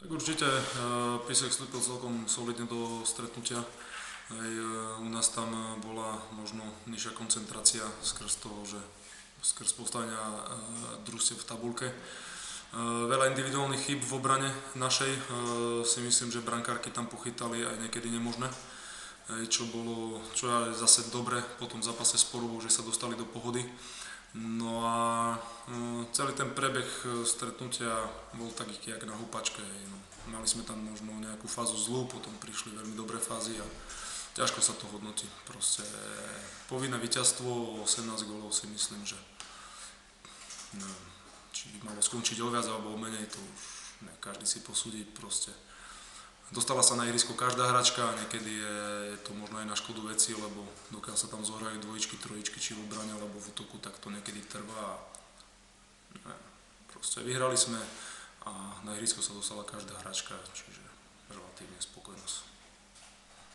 Tak určite Písek vstúpil celkom solidne do stretnutia. Aj u nás tam bola možno nižšia koncentrácia skrz toho, že skrz postavenia družstiev v tabuľke. Veľa individuálnych chýb v obrane našej, si myslím, že brankárky tam pochytali aj niekedy nemožné. Čo je zase dobre po tom zápase s Porubou, že sa dostali do pohody. No a celý ten prebeh stretnutia bol taký jak na húpačke. No, mali sme tam možno nejakú fázu zlú, potom prišli veľmi dobré fázy a ťažko sa to hodnotí. Proste povinné víťazstvo, 18 gólov si myslím, že neviem, či by malo skončiť o viac alebo o menej, to už každý si posúdi proste. Dostala sa na ihrisko každá hračka a niekedy je to možno aj na škodu veci, lebo dokiaľ sa tam zohrajú dvojičky, trojičky, či v obrane alebo v útoku, tak to niekedy trvá. Proste vyhrali sme a na ihrisko sa dostala každá hračka, čiže